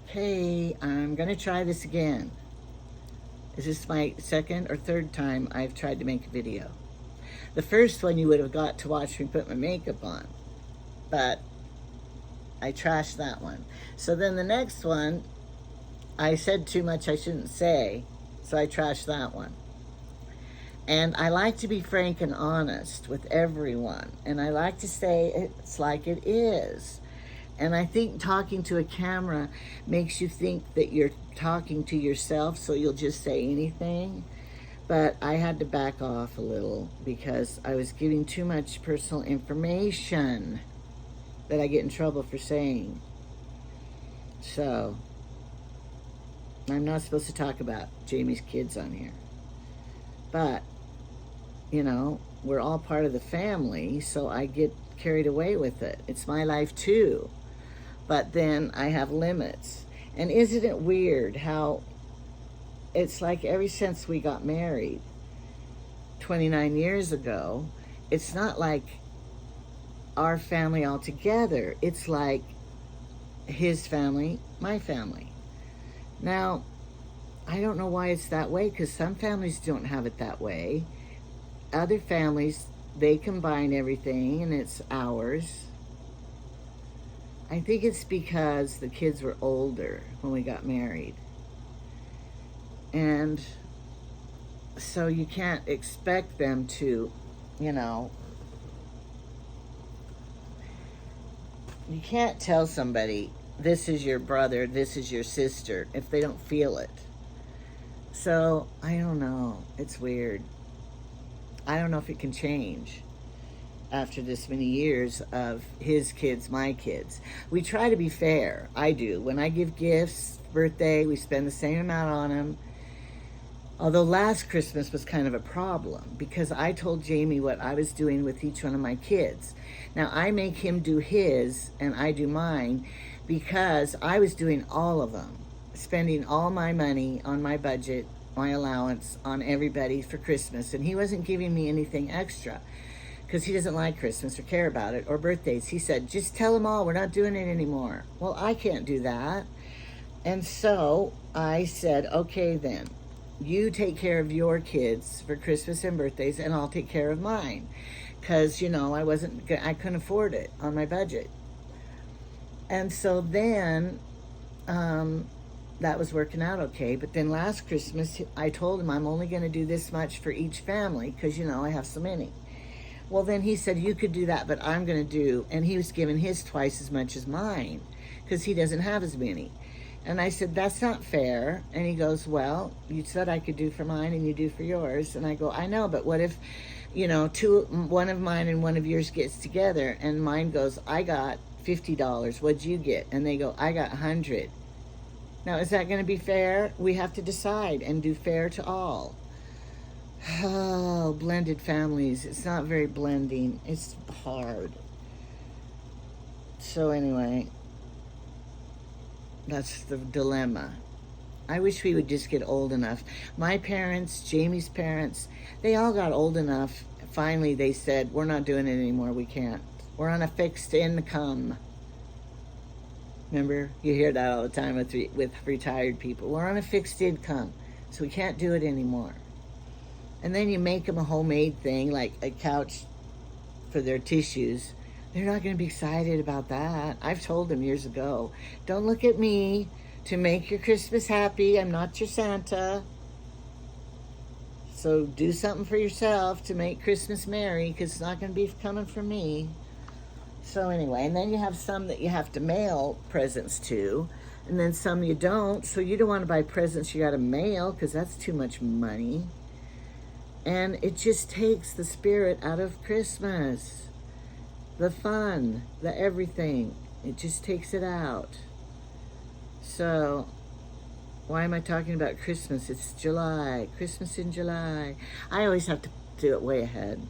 Okay, I'm gonna try this again. This is my second or third time I've tried to make a video. The first one you would have got to watch me put my makeup on, but I trashed that one. So then the next one, I said too much I shouldn't say, so I trashed that one. And I like to be frank and honest with everyone, and I like to say it's like it is. And I think talking to a camera makes you think that you're talking to yourself, so you'll just say anything. But I had to back off a little because I was giving too much personal information that I get in trouble for saying. So, I'm not supposed to talk about Jamie's kids on here. But, you know, we're all part of the family, so I get carried away with it. It's my life too. But then I have limits. And isn't it weird how it's like ever since we got married 29 years ago, it's not like our family all together. It's like his family, my family. Now, I don't know why it's that way, because some families don't have it that way. Other families, they combine everything and it's ours. I think it's because the kids were older when we got married. And so you can't expect them to, you know, you can't tell somebody, this is your brother, this is your sister, if they don't feel it. So, I don't know. It's weird. I don't know if it can change after this many years of his kids, my kids. We try to be fair. I do. When I give gifts, birthday, we spend the same amount on them. Although last Christmas was kind of a problem because I told Jamie what I was doing with each one of my kids. Now, I make him do his and I do mine because I was doing all of them, spending all my money on my budget, my allowance on everybody for Christmas, and he wasn't giving me anything extra because he doesn't like Christmas or care about it, or birthdays. He said, just tell them all we're not doing it anymore. Well, I can't do that. And so I said, okay then, you take care of your kids for Christmas and birthdays, and I'll take care of mine. Because, you know, I couldn't afford it on my budget. And so then, that was working out okay. But then last Christmas, I told him I'm only going to do this much for each family because, you know, I have so many. Well, then he said, you could do that, but I'm going to do, and he was giving his twice as much as mine because he doesn't have as many. And I said, that's not fair. And he goes, well, you said I could do for mine and you do for yours. And I go, I know, but what if, you know, one of mine and one of yours gets together and mine goes, I got $50. What'd you get? And they go, I got 100. Now, is that going to be fair? We have to decide and do fair to all. Oh, blended families. It's not very blending. It's hard. So anyway, that's the dilemma. I wish we would just get old enough. My parents, Jamie's parents, they all got old enough. Finally, they said, we're not doing it anymore. We can't. We're on a fixed income. Remember, you hear that all the time with retired people. We're on a fixed income, so we can't do it anymore. And then you make them a homemade thing, like a couch for their tissues. They're not going to be excited about that. I've told them years ago, don't look at me to make your Christmas happy. I'm not your Santa. So do something for yourself to make Christmas merry, because it's not going to be coming from me. So anyway, and then you have some that you have to mail presents to, and then some you don't. So you don't want to buy presents you got to mail, because that's too much money. And it just takes the spirit out of Christmas. The fun, the everything. It just takes it out. So, why am I talking about Christmas? It's July. Christmas in July. I always have to do it way ahead.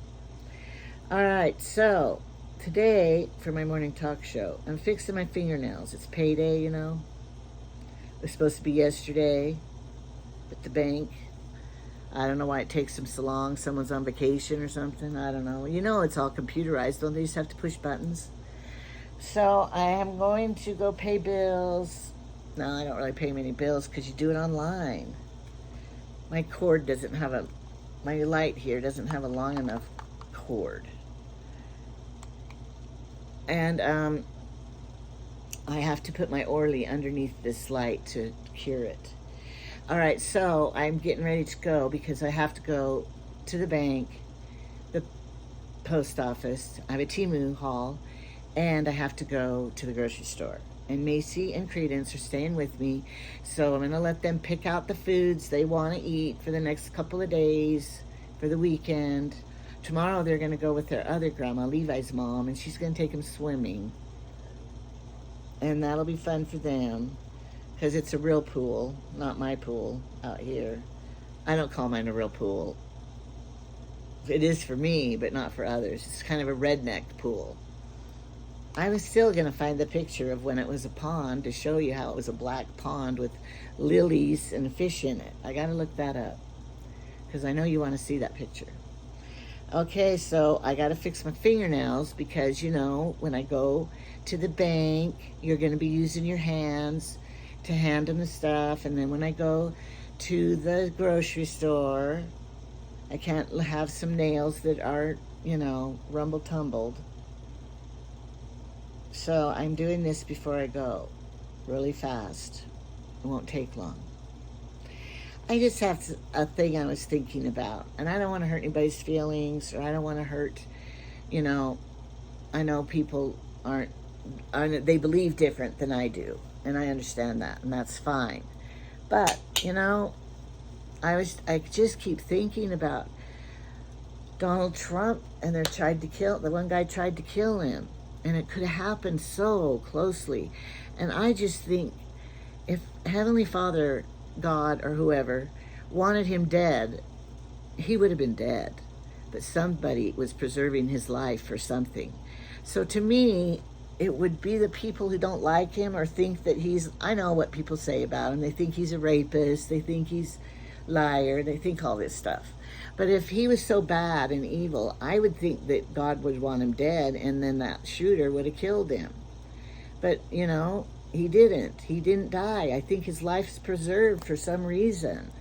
All right, so today for my morning talk show, I'm fixing my fingernails. It's payday, you know. It was supposed to be yesterday at the bank. I don't know why it takes them so long. Someone's on vacation or something. I don't know. You know it's all computerized. Don't they just have to push buttons? So I am going to go pay bills No, I don't really pay many bills because you do it online. My cord doesn't have a, my light here doesn't have a long enough cord. And I have to put my Orly underneath this light to cure it. All right, so I'm getting ready to go because I have to go to the bank, the post office. I have a Temu haul, and I have to go to the grocery store. And Macy and Credence are staying with me, so I'm gonna let them pick out the foods they want to eat for the next couple of days, for the weekend. Tomorrow they're gonna go with their other grandma, Levi's mom, and she's gonna take them swimming. And that'll be fun for them, because it's a real pool, not my pool out here. I don't call mine a real pool. It is for me, but not for others. It's kind of a redneck pool. I was still going to find the picture of when it was a pond to show you how it was a black pond with lilies and fish in it. I got to look that up because I know you want to see that picture. Okay, so I got to fix my fingernails because, you know, when I go to the bank, you're going to be using your hands to hand them the stuff. And then when I go to the grocery store, I can't have some nails that are, you know, rumble-tumbled. So I'm doing this before I go, really fast. It won't take long. I just have a thing I was thinking about, and I don't want to hurt anybody's feelings, or I don't want to hurt, you know, I know people they believe different than I do, and I understand that, and that's fine. But, you know, I just keep thinking about Donald Trump, and the one guy tried to kill him. And it could have happened so closely. And I just think if Heavenly Father, God, or whoever wanted him dead, he would have been dead. But somebody was preserving his life for something. So to me, it would be the people who don't like him or think that I know what people say about him. They think he's a rapist. They think he's a liar. They think all this stuff. But if he was so bad and evil, I would think that God would want him dead, and then that shooter would have killed him. But, you know, he didn't. He didn't die. I think his life's preserved for some reason.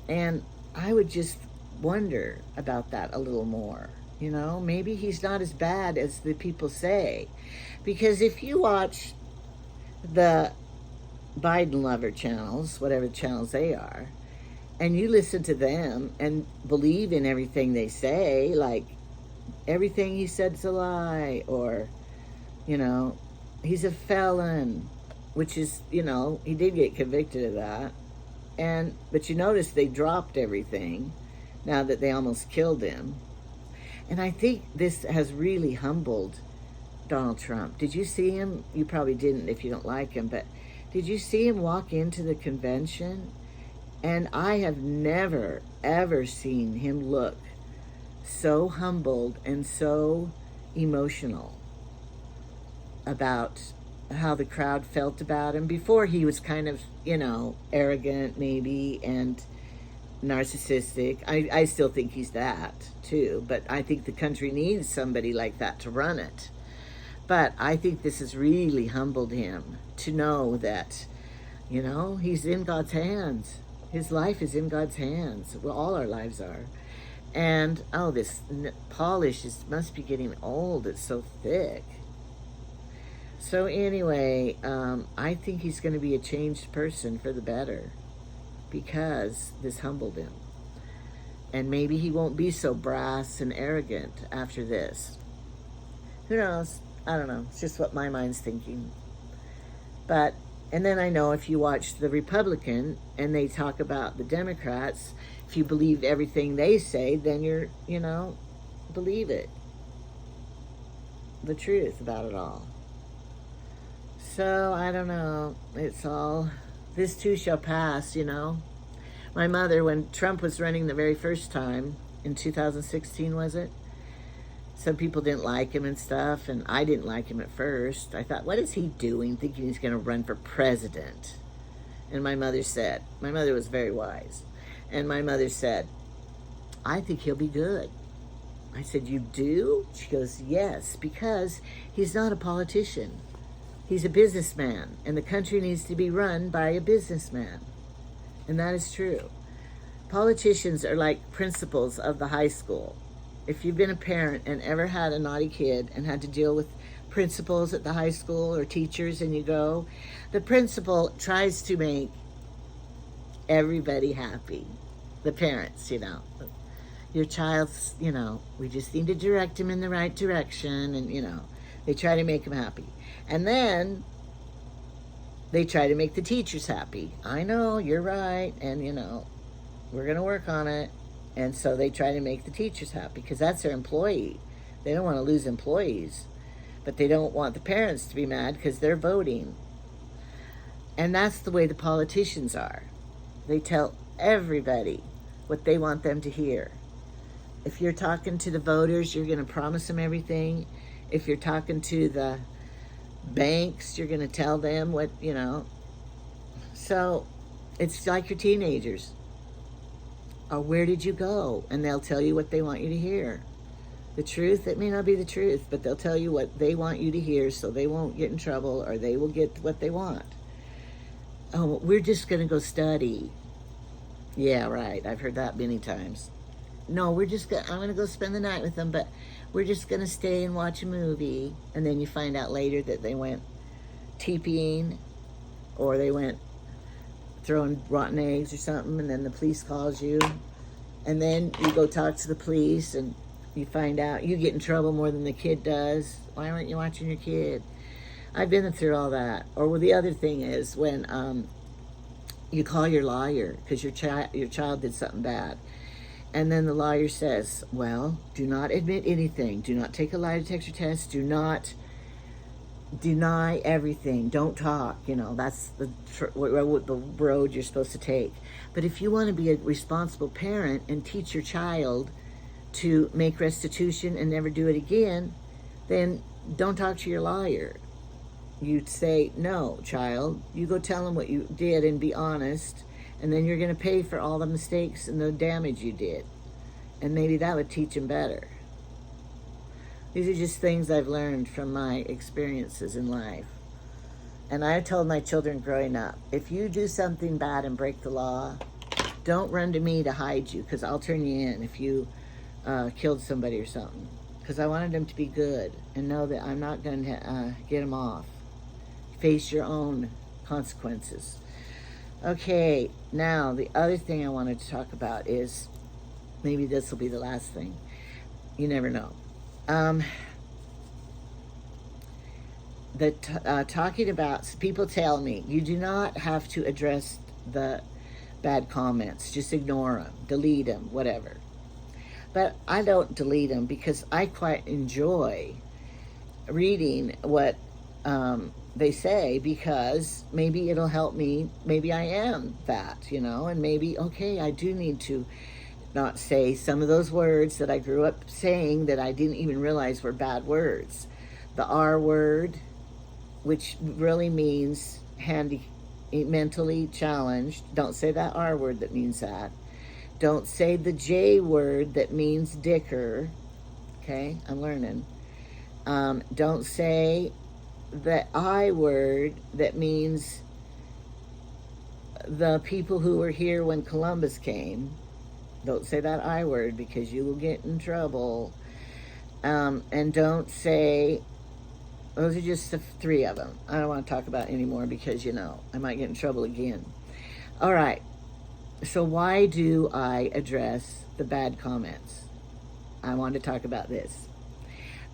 And I would just wonder about that a little more. You know, maybe he's not as bad as the people say. Because if you watch the Biden lover channels, whatever channels they are, and you listen to them and believe in everything they say, like everything he said's a lie, or, you know, he's a felon, which is, you know, he did get convicted of that. But you notice they dropped everything now that they almost killed him. And I think this has really humbled Donald Trump. Did you see him? You probably didn't if you don't like him, but did you see him walk into the convention? And I have never, ever seen him look so humbled and so emotional about how the crowd felt about him. Before, he was kind of, you know, arrogant maybe and narcissistic. I still think he's that too, but I think the country needs somebody like that to run it. But I think this has really humbled him to know that, you know, he's in God's hands. His life is in God's hands. Well, all our lives are. And, oh, this polish must be getting old. It's so thick. So anyway, I think he's going to be a changed person for the better because this humbled him. And maybe he won't be so brass and arrogant after this. Who knows? I don't know. It's just what my mind's thinking. But, and then I know if you watch the Republican and they talk about the Democrats, if you believe everything they say, then you're, you know, believe it. The truth about it all. So, I don't know. It's all, this too shall pass, you know. My mother, when Trump was running the very first time, in 2016, was it? Some people didn't like him and stuff, and I didn't like him at first. I thought, what is he doing, thinking he's going to run for president? And my mother was very wise, and my mother said, I think he'll be good. I said, you do? She goes, yes, because he's not a politician. He's a businessman, and the country needs to be run by a businessman. And that is true. Politicians are like principals of the high school. If you've been a parent and ever had a naughty kid and had to deal with principals at the high school or teachers, and you go, the principal tries to make everybody happy. The parents, your child's, we just need to direct him in the right direction, and, they try to make him happy. And then they try to make the teachers happy. I know, you're right, and, we're going to work on it. And so they try to make the teachers happy because that's their employee. They don't want to lose employees, but they don't want the parents to be mad because they're voting. And that's the way the politicians are. They tell everybody what they want them to hear. If you're talking to the voters, you're going to promise them everything. If you're talking to the banks, you're going to tell them what, So it's like your teenagers. Or where did you go? And they'll tell you what they want you to hear. The truth, it may not be the truth, but they'll tell you what they want you to hear so they won't get in trouble or they will get what they want. Oh, we're just going to go study. Yeah, right. I've heard that many times. No, I'm going to go spend the night with them, but we're just going to stay and watch a movie. And then you find out later that they went TPing or they went throwing rotten eggs or something, and then the police calls you, and then you go talk to the police, and you find out you get in trouble more than the kid does. Why aren't you watching your kid? I've been through all that. Or the other thing is when you call your lawyer because your child did something bad, and then the lawyer says, well, do not admit anything, do not take a lie detector test, do not deny everything, don't talk, that's the road you're supposed to take. But if you want to be a responsible parent and teach your child to make restitution and never do it again, then don't talk to your lawyer. You'd say, no, child, you go tell him what you did and be honest, and then you're going to pay for all the mistakes and the damage you did. And maybe that would teach him better. These are just things I've learned from my experiences in life. And I told my children growing up, if you do something bad and break the law, don't run to me to hide you, because I'll turn you in if you killed somebody or something. Because I wanted them to be good and know that I'm not going to get them off. Face your own consequences. Okay, now the other thing I wanted to talk about is, maybe this will be the last thing. You never know. Talking about, people tell me you do not have to address the bad comments, just ignore them, delete them, whatever. But I don't delete them because I quite enjoy reading what they say, because maybe it'll help me. Maybe I am that, and maybe, okay, I do need to not say some of those words that I grew up saying that I didn't even realize were bad words. The R word, which really means mentally challenged. Don't say that R word that means that. Don't say the J word that means dicker. Okay, I'm learning. Don't say the I word that means the people who were here when Columbus came. Don't say that I word because you will get in trouble. And don't say, those are just the 3 of them. I don't want to talk about it anymore because, I might get in trouble again. All right. So why do I address the bad comments? I want to talk about this.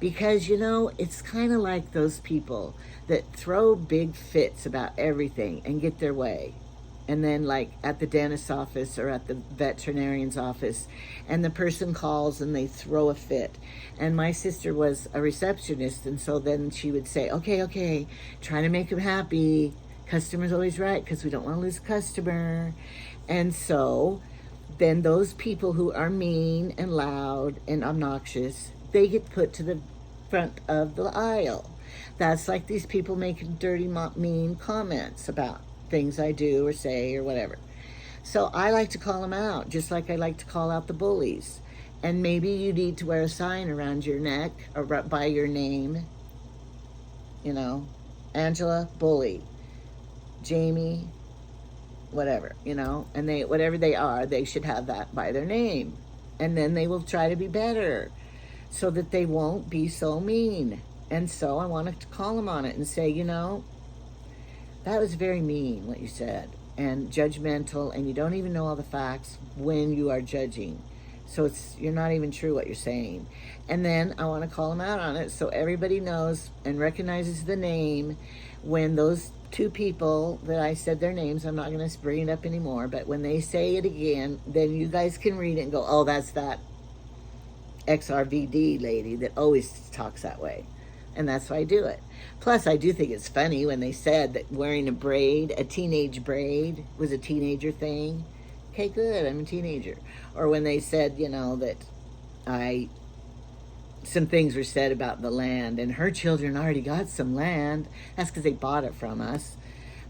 Because, it's kind of like those people that throw big fits about everything and get their way. And then like at the dentist's office or at the veterinarian's office, and the person calls and they throw a fit. And my sister was a receptionist, and so then she would say, okay, trying to make them happy. Customer's always right, because we don't want to lose a customer. And so then those people who are mean and loud and obnoxious, they get put to the front of the aisle. That's like these people making dirty, mean comments about things I do or say or whatever. So I like to call them out, just like I like to call out the bullies. And maybe you need to wear a sign around your neck or by your name, Angela, bully. Jamie, whatever, and whatever they are, they should have that by their name. And then they will try to be better so that they won't be so mean. And so I wanted to call them on it and say, that was very mean what you said, and judgmental, and you don't even know all the facts when you are judging. So you're not even true what you're saying. And then I want to call them out on it so everybody knows and recognizes the name when those two people that I said their names, I'm not going to bring it up anymore, but when they say it again, then you guys can read it and go, oh, that's that XRVD lady that always talks that way. And that's why I do it. Plus, I do think it's funny when they said that wearing a teenage braid, was a teenager thing. Okay, good, I'm a teenager. Or when they said, that some things were said about the land, and her children already got some land. That's because they bought it from us,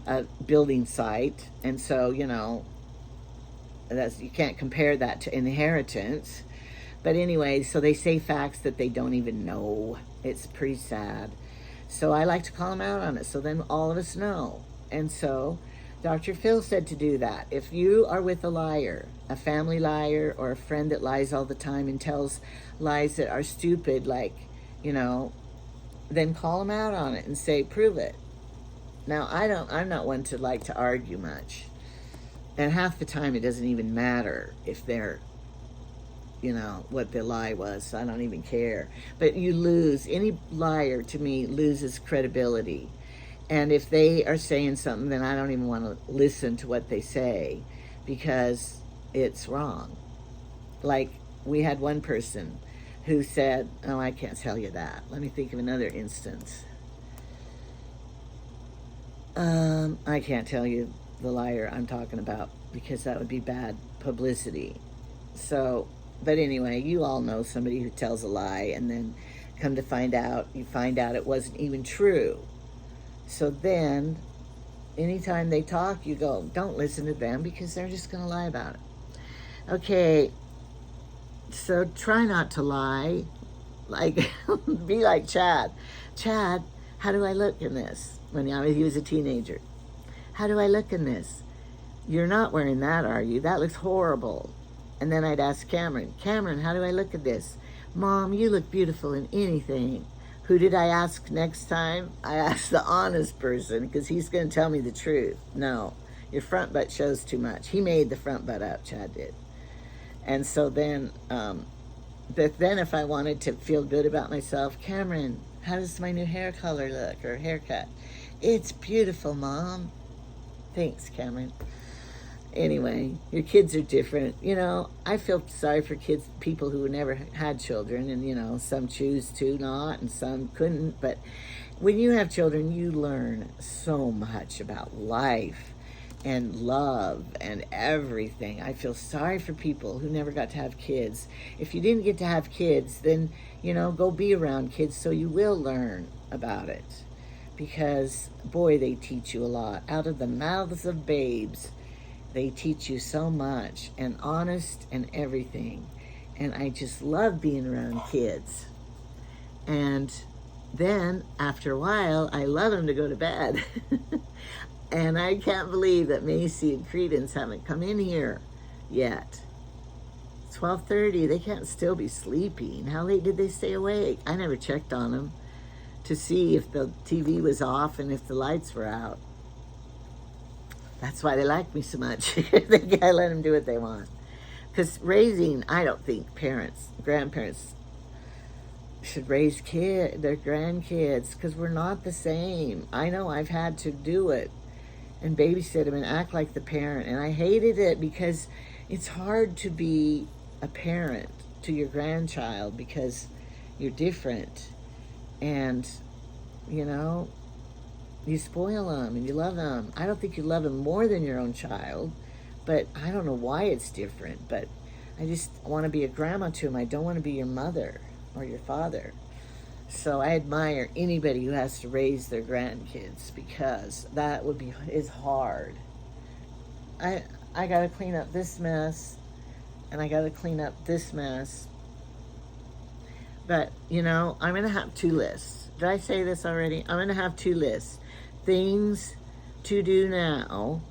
a building site. And so, you can't compare that to inheritance. But anyway, so they say facts that they don't even know. It's pretty sad. So I like to call them out on it so then all of us know. And so Dr. Phil said to do that. If you are with a liar, a family liar, or a friend that lies all the time and tells lies that are stupid, like, then call them out on it and say, prove it. Now, I'm not one to like to argue much. And half the time it doesn't even matter if they're, what the lie was. So I don't even care. But any liar to me loses credibility. And if they are saying something, then I don't even want to listen to what they say because it's wrong. Like, we had one person who said, oh, I can't tell you that. Let me think of another instance. I can't tell you the liar I'm talking about because that would be bad publicity. So, but anyway, you all know somebody who tells a lie and then you find out it wasn't even true. So then, anytime they talk, you go, don't listen to them because they're just going to lie about it. Okay, so try not to lie. Like, be like Chad. Chad, how do I look in this? When he was a teenager. How do I look in this? You're not wearing that, are you? That looks horrible. And then I'd ask Cameron, how do I look at this? Mom, you look beautiful in anything. Who did I ask next time? I asked the honest person because he's going to tell me the truth. No, your front butt shows too much. He made the front butt up, Chad did. And so then, but then if I wanted to feel good about myself, Cameron, how does my new hair color look or haircut? It's beautiful, Mom. Thanks, Cameron. Anyway, your kids are different. I feel sorry for people who never had children, and, some choose to not, and some couldn't. But when you have children, you learn so much about life and love and everything. I feel sorry for people who never got to have kids. If you didn't get to have kids, then, go be around kids so you will learn about it. Because, boy, they teach you a lot. Out of the mouths of babes, they teach you so much, and honest and everything. And I just love being around kids. And then, after a while, I love them to go to bed. And I can't believe that Macy and Credence haven't come in here yet. It's 12:30. They can't still be sleeping. How late did they stay awake? I never checked on them to see if the TV was off and if the lights were out. That's why they like me so much. I let them do what they want. Because I don't think grandparents should raise their grandkids, because we're not the same. I know I've had to do it and babysit them and act like the parent. And I hated it because it's hard to be a parent to your grandchild because you're different. And, you spoil them and you love them. I don't think you love them more than your own child, but I don't know why it's different. But I just want to be a grandma to them. I don't want to be your mother or your father. So I admire anybody who has to raise their grandkids because that is hard. I got to clean up this mess and I got to clean up this mess. But, I'm going to have 2 lists. Did I say this already? I'm going to have 2 lists. things to do now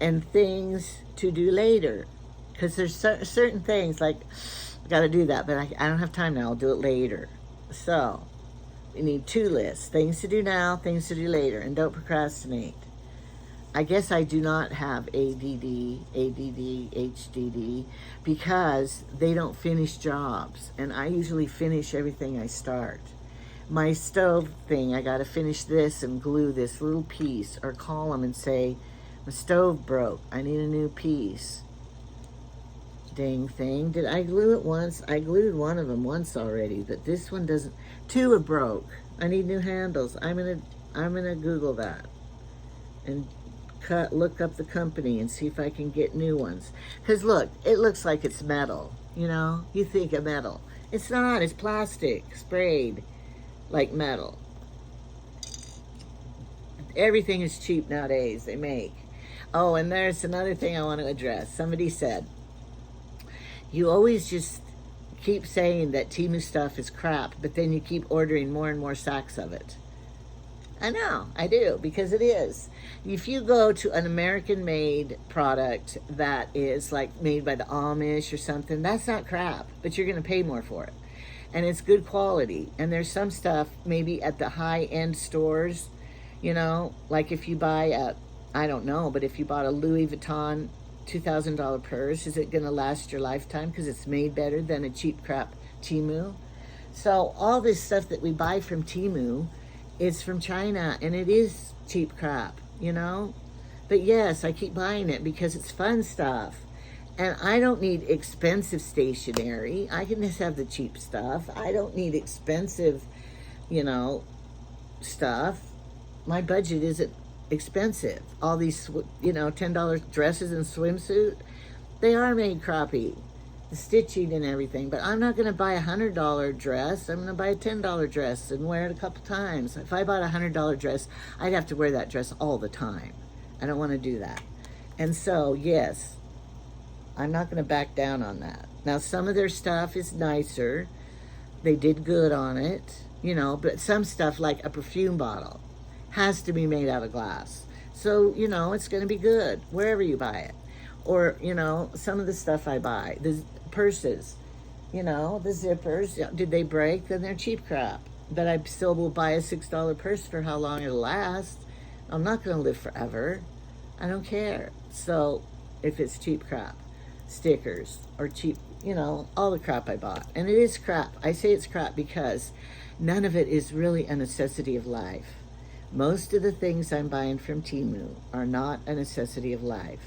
and things to do later. Because there's certain things like, I got to do that, but I don't have time now. I'll do it later. So we need 2 lists: things to do now, things to do later, and don't procrastinate. I guess I do not have ADD, HDD, because they don't finish jobs, and I usually finish everything I start. My stove thing, I got to finish this and glue this little piece, or call them and say, my stove broke, I need a new piece. Dang thing. Did I glue it once? I glued one of them once already, but this one doesn't. 2 are broke. I need new handles. I'm gonna Google that and look up the company and see if I can get new ones. Because look, it looks like it's metal. You know, you think of metal. It's not. It's plastic sprayed like metal. Everything is cheap nowadays. They make. Oh, and there's another thing I want to address. Somebody said, you always just keep saying that Temu stuff is crap, but then you keep ordering more and more sacks of it. I know, I do, because it is. If you go to an American-made product that is like made by the Amish or something, that's not crap, but you're going to pay more for it. And it's good quality. And there's some stuff maybe at the high-end stores, you know, like if you buy I don't know, but if you bought a Louis Vuitton $2,000 purse, is it going to last your lifetime because it's made better than a cheap crap Temu? So all this stuff that we buy from Temu is from China, and it is cheap crap, you know? But yes, I keep buying it because it's fun stuff. And I don't need expensive stationery. I can just have the cheap stuff. I don't need expensive, you know, stuff. My budget isn't expensive. All these, you know, $10 dresses and swimsuit, they are made crappy, the stitching and everything. But I'm not going to buy a $100 dress. I'm going to buy a $10 dress and wear it a couple times. If I bought a $100 dress, I'd have to wear that dress all the time. I don't want to do that. And so, yes, I'm not going to back down on that. Now, some of their stuff is nicer. They did good on it, you know, but some stuff like a perfume bottle has to be made out of glass. So, you know, it's going to be good wherever you buy it. Or, you know, some of the stuff I buy, the purses, you know, the zippers, did they break? Then they're cheap crap. But I still will buy a $6 purse for how long it'll last. I'm not going to live forever. I don't care. So, if it's cheap crap, stickers, or cheap, you know, all the crap I bought. And it is crap. I say it's crap because none of it is really a necessity of life. Most of the things I'm buying from Temu are not a necessity of life.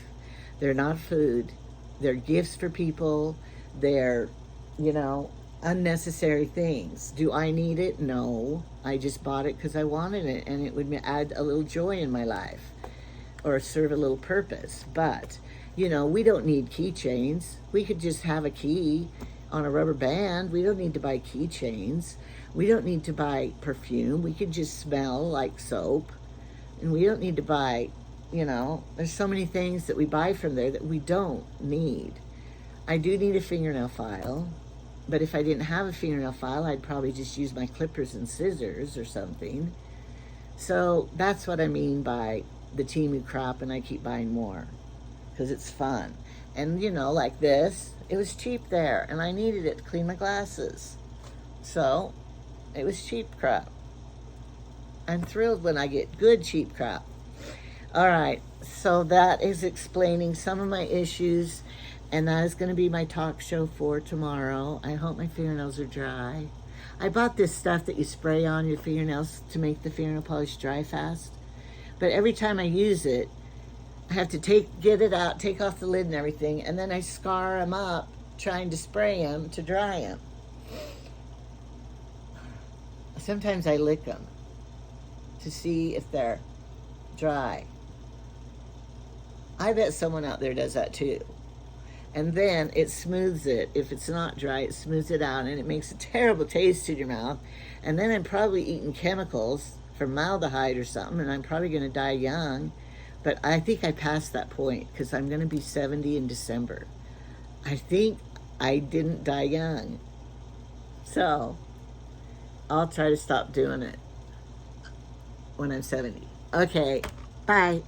They're not food. They're gifts for people. They're, you know, unnecessary things. Do I need it? No. I just bought it because I wanted it and it would add a little joy in my life or serve a little purpose. But, you know, we don't need keychains. We could just have a key on a rubber band. We don't need to buy keychains. We don't need to buy perfume. We can just smell like soap. And we don't need to buy, you know, there's so many things that we buy from there that we don't need. I do need a fingernail file, but if I didn't have a fingernail file, I'd probably just use my clippers and scissors or something. So that's what I mean by the Temu crap, and I keep buying more because it's fun. And, you know, like this, it was cheap there, and I needed it to clean my glasses. So it was cheap crap. I'm thrilled when I get good cheap crap. All right, so that is explaining some of my issues, and that is going to be my talk show for tomorrow. I hope my fingernails are dry. I bought this stuff that you spray on your fingernails to make the fingernail polish dry fast. But every time I use it, I have to get it out, take off the lid and everything, and then I scar them up trying to spray them to dry them. Sometimes I lick them to see if they're dry. I bet someone out there does that too. And then it smooths it. If it's not dry, it smooths it out, and it makes a terrible taste in your mouth. And then I'm probably eating chemicals formaldehyde or something, and I'm probably going to die young. But I think I passed that point because I'm going to be 70 in December. I think I didn't die young. So I'll try to stop doing it when I'm 70. Okay, bye.